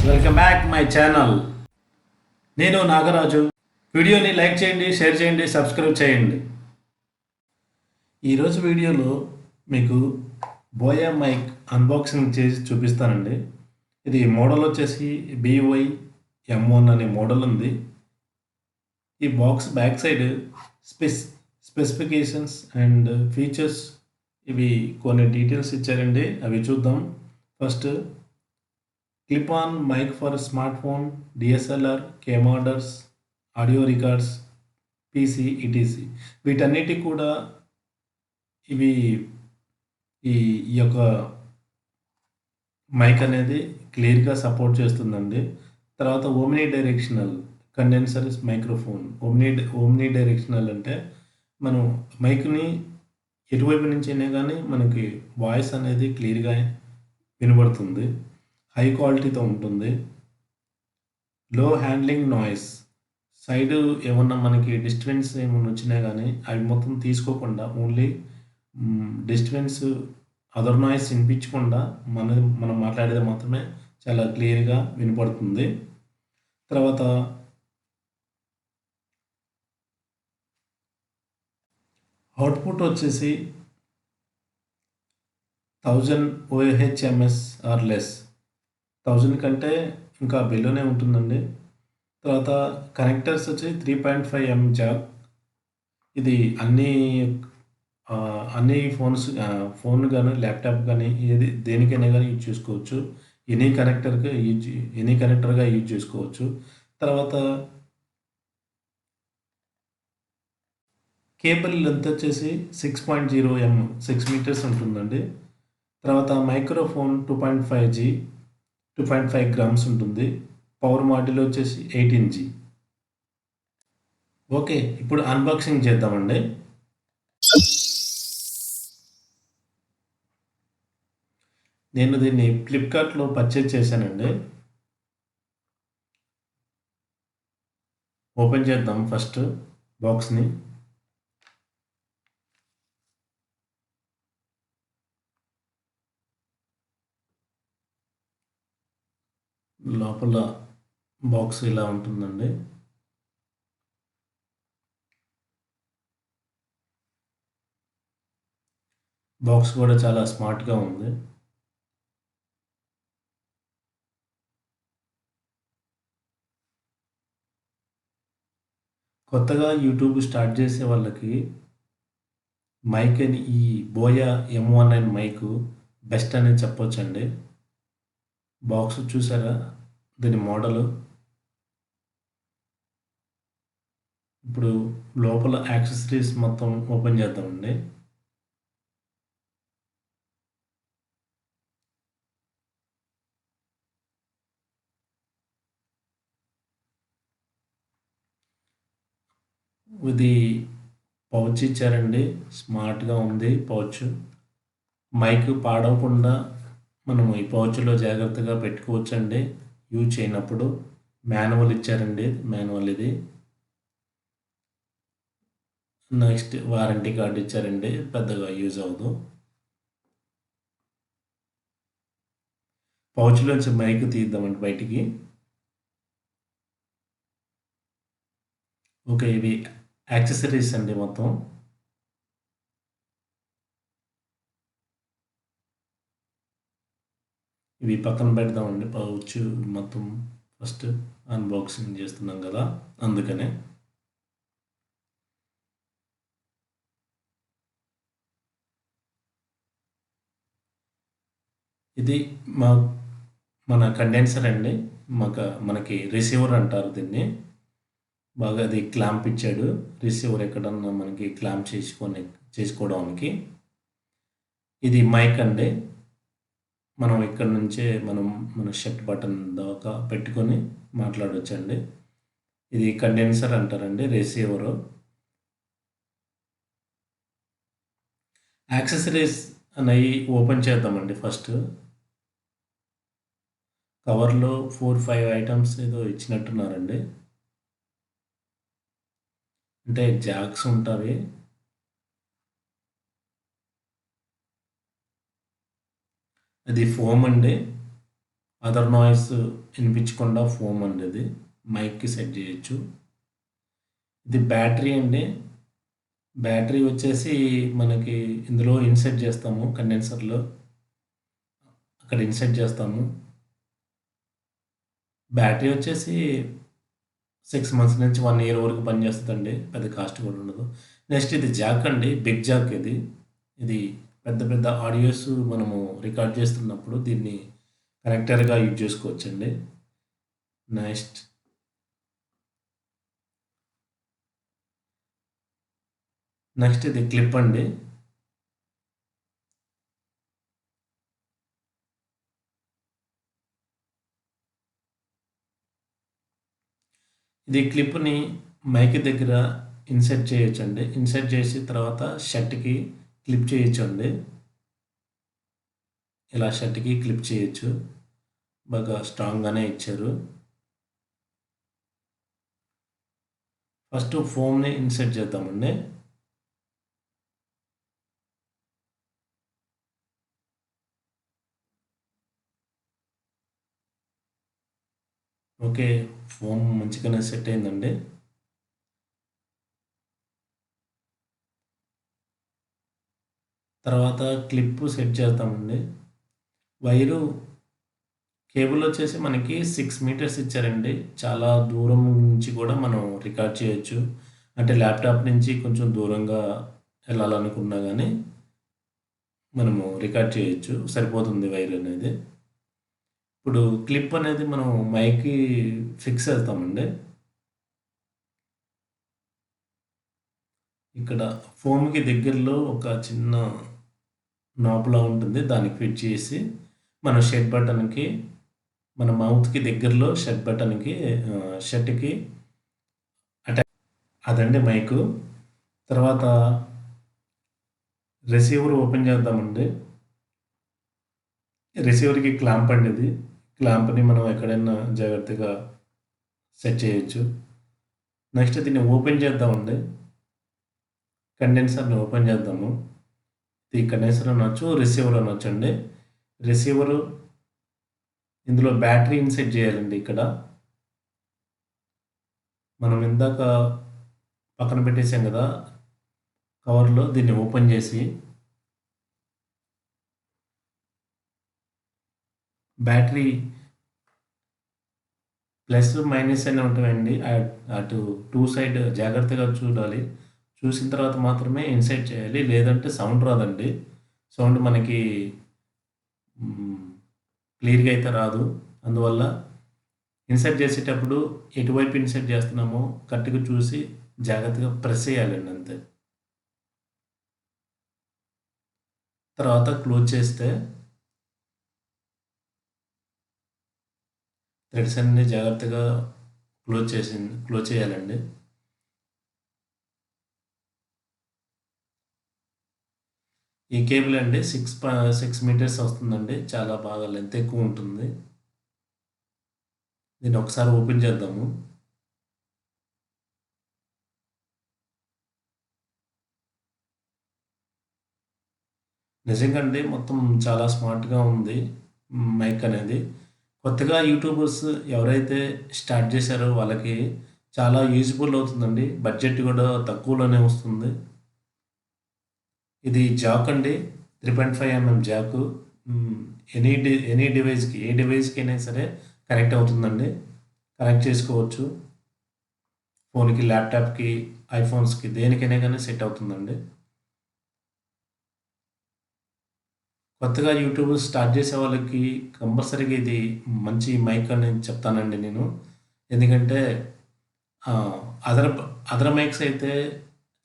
Welcome back my channel. నేను నాగరాజు. వీడియోని like చేయండి, షేర్ చేయండి, సబ్స్క్రైబ్ చేయండి. ఈరోజు వీడియోలో మీకు బోయా మైక్ అన్బాక్సింగ్ చేసి చూపిస్తానండి. ఇది మోడల్ వచ్చేసి BY M1 అనే మోడల్ ఉంది. ఈ box back side specifications and features ఇవి కొన్ని డీటెయిల్స్ ఇచ్చారండి. అవి చూద్దాం. First clip on mic for smartphone, DSLR, cameras, audio records, PC, ETC. వీటన్నిటికి కూడా ఇవి ఈ యొక్క మైక్ అనేది క్లియర్గా సపోర్ట్ చేస్తుందండి. తర్వాత omni directional condenser microphone. Omni directional అంటే మనం మైక్ని ఎటువైపు నుంచి అయినా కానీ మనకి వాయిస్ అనేది క్లియర్గా వినబడుతుంది. హై క్వాలిటీతో ఉంటుంది. లో హ్యాండ్లింగ్ నాయిస్. సైడ్ ఏమన్నా మనకి డిస్టర్బెన్స్ ఏమన్నా వచ్చినా కానీ అవి మొత్తం తీసుకోకుండా ఓన్లీ డిస్టర్బెన్స్ అదర్ నాయిస్ వినిపించకుండా మనం మాట్లాడేది మాత్రమే చాలా క్లియర్గా వినపడుతుంది. తర్వాత అవుట్పుట్ వచ్చేసి 1000 OHMS ఆర్ లెస్. 1000 కంటే ఇంకా బిలోనే ఉంటుందండి. తర్వాత కనెక్టర్స్ వచ్చి 3.5mm జాక్. ఇది అన్ని ఫోన్ కానీ ల్యాప్టాప్ కానీ దేనికైనా కానీ యూజ్ చేసుకోవచ్చు. ఎనీ కనెక్టర్గా యూజ్ చేసుకోవచ్చు. తర్వాత కేబుల్ లెంత్ వచ్చేసి 6.0 6 మీటర్స్ ఉంటుందండి. తర్వాత మైక్రోఫోన్ 2.5 గ్రామ్స్ ఉంటుంది. పవర్ మాడ్యూల్ వచ్చేసి 18G. ఓకే, ఇప్పుడు అన్బాక్సింగ్ చేద్దామండి. నేను దీన్ని ఫ్లిప్కార్ట్లో పర్చేజ్ చేశానండి. ఓపెన్ చేద్దాం ఫస్ట్ బాక్స్ని. లోపల బాక్స్ ఇలా ఉంటుందండి. బాక్స్ కూడా చాలా స్మార్ట్గా ఉంది. కొత్తగా యూట్యూబ్ స్టార్ట్ చేసే వాళ్ళకి మైక్ అని ఈ బోయా M1 మైక్ బెస్ట్ అనేది చెప్పొచ్చండి. బాక్స్ చూసారా, దీని మోడలు. ఇప్పుడు లోపల యాక్సెసరీస్ మొత్తం ఓపెన్ చేద్దామండి. ఇది పౌచ్ ఇచ్చారండి. స్మార్ట్గా ఉంది పౌచ్. మైక్ పాడవకుండా మనం ఈ పౌచ్లో జాగ్రత్తగా పెట్టుకోవచ్చండి యూజ్ చేయనప్పుడు. మాన్యువల్ ఇచ్చారండి. మాన్యువల్ ఇది. నెక్స్ట్ వారంటీ కార్డు ఇచ్చారండి. పెద్దగా యూజ్ అవ్వదు. పౌచ్లోంచి మైక్ తీద్దామండి బయటికి. ఓకే, ఇవి యాక్సెసరీస్ అండి మొత్తం. ఇవి పక్కన పెడదామండి. పౌచ్ మొత్తం ఫస్ట్ అన్బాక్సింగ్ చేస్తున్నాం కదా, అందుకనే. ఇది మన కండెన్సర్ అండి. మనకి రిసీవర్ అంటారు దీన్ని. బాగా అది క్లాంప్ ఇచ్చాడు. రిసీవర్ ఎక్కడన్నా మనకి క్లాంప్ చేసుకోవడానికి. ఇది మైక్ అండి. మనం ఇక్కడ నుంచే మన షర్ట్ బటన్ దాకా పెట్టుకొని మాట్లాడవచ్చండి. ఇది కండెన్సర్ అంటారండి, రిసీవరు. యాక్సెసరీస్ అనేవి ఓపెన్ చేద్దామండి ఫస్ట్. కవర్లో 4-5 ఐటమ్స్ ఏదో ఇచ్చినట్టున్నారండి. అంటే జాక్స్ ఉంటాయి. అది ఫోమ్ అండి. అదర్ నాయిస్ వినిపించకుండా ఫోమ్ అండి ఇది. మైక్‌కి సెట్ చేయొచ్చు. ఇది బ్యాటరీ అండి. బ్యాటరీ వచ్చేసి మనకి ఇందులో ఇన్సర్ట్ చేస్తాము కండెన్సర్‌లో. అక్కడ ఇన్సర్ట్ చేస్తాము. బ్యాటరీ వచ్చేసి 6 మంత్స్ నుంచి 1 ఇయర్ వరకు పనిచేస్తదండి. పెద్ద కాస్ట్ కూడా ఉండదు. నెక్స్ట్ ఇది జాక్ అండి. బిగ్ జాక్ ఇది. ఇది పెద్ద పెద్ద ఆడియోస్ మనము రికార్డ్ చేస్తున్నప్పుడు దీన్ని కనెక్టర్‌గా యూజ్ చేసుకోవచ్చండి. నెక్స్ట్ నెక్స్ట్ ఇది క్లిప్ అండి. ఇది క్లిప్‌ని మైక్ దగ్గర ఇన్సర్ట్ చేయొచ్చండి. ఇన్సర్ట్ చేసి తర్వాత షర్ట్‌కి క్లిప్ చేయొచ్చండి. ఇలా షర్ట్‌కి క్లిప్ చేయొచ్చు. బాగా స్ట్రాంగ్‌గానే ఇచ్చారు. ఫస్ట్ ఫోమ్‌ని ఇన్సర్ట్ చేద్దామండి. ఓకే. ఫోమ్ మంచిగానే సెట్ అయిందండి. తర్వాత క్లిప్ సెట్ చేద్దామండి. వైరు కేబుల్ వచ్చేసి మనకి 6 మీటర్స్ ఇచ్చారండి. చాలా దూరం నుంచి కూడా మనం రికార్డ్ చేయొచ్చు. అంటే ల్యాప్‌టాప్ నుంచి కొంచెం దూరంగా వెళ్ళాలనుకున్నా గానీ మనము రికార్డ్ చేయొచ్చు. సరిపోతుంది వైర్ అనేది. ఇప్పుడు క్లిప్ అనేది మనం మైక్‌కి ఫిక్స్ చేస్తామండి. ఇక్కడ ఫోమ్‌కి దగ్గరలో ఒక చిన్న నాబ్‌లా ఉంటుంది. దానికి ఫిట్ చేసి మనం షెడ్ బటన్‌కి మన మౌత్‌కి దగ్గరలో షెడ్ బటన్‌కి షర్ట్‌కి అటా అదండి మైకు. తర్వాత రిసీవర్ ఓపెన్ చేద్దామండి. రిసీవర్‌కి క్లాంప్ అండి ఇది. క్లాంప్‌ని మనం ఎక్కడైనా జాగ్రత్తగా సెట్ చేయొచ్చు. నెక్స్ట్ దీన్ని ఓపెన్ చేద్దామండి. కండెన్సర్‌ని ఓపెన్ చేద్దాము. ఇది కండెన్సర్ అనొచ్చు, రిసీవర్ అనొచ్చండి. రిసీవరు ఇందులో బ్యాటరీ ఇన్సర్ట్ చేయాలండి ఇక్కడ. మనం ఇందాక పక్కన పెట్టేసాం కదా! కవర్‌లో దీన్ని ఓపెన్ చేసి బ్యాటరీ ప్లస్, మైనస్ అని ఉంటాయండి. అటు 2 సైడ్ జాగ్రత్తగా చూడాలి. చూసిన తర్వాత మాత్రమే ఇన్సర్ట్ చేయాలి. లేదంటే సౌండ్ రాదండి. సౌండ్ మనకి హ్మ్, క్లియర్‌గా అయితే రాదు. అందువల్ల ఇన్సర్ట్ చేసేటప్పుడు ఎటువైపు ఇన్సర్ట్ చేస్తున్నామో కరెక్ట్‌గా చూసి జాగ్రత్తగా ప్రెస్ చేయాలండి అంతే. తర్వాత క్లోజ్ చేస్తే థ్రెడ్స్ అన్నీ జాగ్రత్తగా క్లోజ్ చేయాలండి. ఈ కేబుల్ అండి 6 మీటర్స్ వస్తుందండి. చాలా బాగా లెంత్ ఎక్కువ ఉంటుంది. దీన్ని ఒకసారి ఓపెన్ చేద్దాము. నిజంగా అండి మొత్తం చాలా స్మార్ట్‌గా ఉంది. మైక్ అనేది. కొత్తగా యూట్యూబర్స్ ఎవరైతే స్టార్ట్ చేశారో వాళ్ళకి చాలా యూజ్‌ఫుల్ అవుతుందండి. బడ్జెట్ కూడా తక్కువలోనే వస్తుంది. ఇది జాక్ అండి. 3.5 జాకు. హ్మ్. ఎనీ డివైస్‌కి ఏ డివైస్‌కైనా సరే కనెక్ట్ అవుతుందండి. కనెక్ట్ చేసుకోవచ్చు. ఫోన్‌కి, ల్యాప్‌టాప్‌కి, ఐఫోన్స్‌కి దేనికైనా గానీ సెట్ అవుతుందండి. కొత్తగా యూట్యూబ్ స్టార్ట్ చేసే వాళ్ళకి కంపల్సరీగా ఇది మంచి మైక్ అని చెప్తానండి నేను. ఎందుకంటే అదర్ అదర్ మైక్స్ అయితే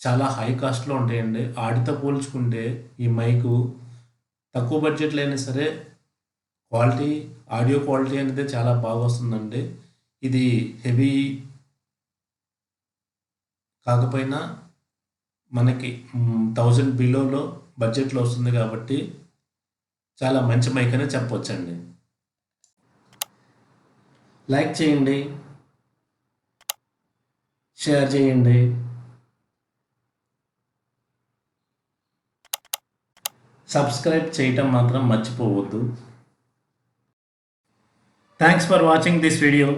చాలా హై కాస్ట్‌లో ఉంటాయండి. ఆటితో పోల్చుకుంటే ఈ మైకు తక్కువ బడ్జెట్‌లో అయినా సరే క్వాలిటీ, ఆడియో క్వాలిటీ అనేది చాలా బాగొస్తుందండి. ఇది హెవీ కాకపోయినా మనకి 1000 బిలోలో బడ్జెట్‌లో వస్తుంది కాబట్టి చాలా మంచి మైక్ అనే చెప్పొచ్చండి. లైక్ చేయండి, షేర్ చేయండి, సబ్స్క్రైబ్ చేయటం మాత్రం మర్చిపోవద్దు. Thanks for watching this video.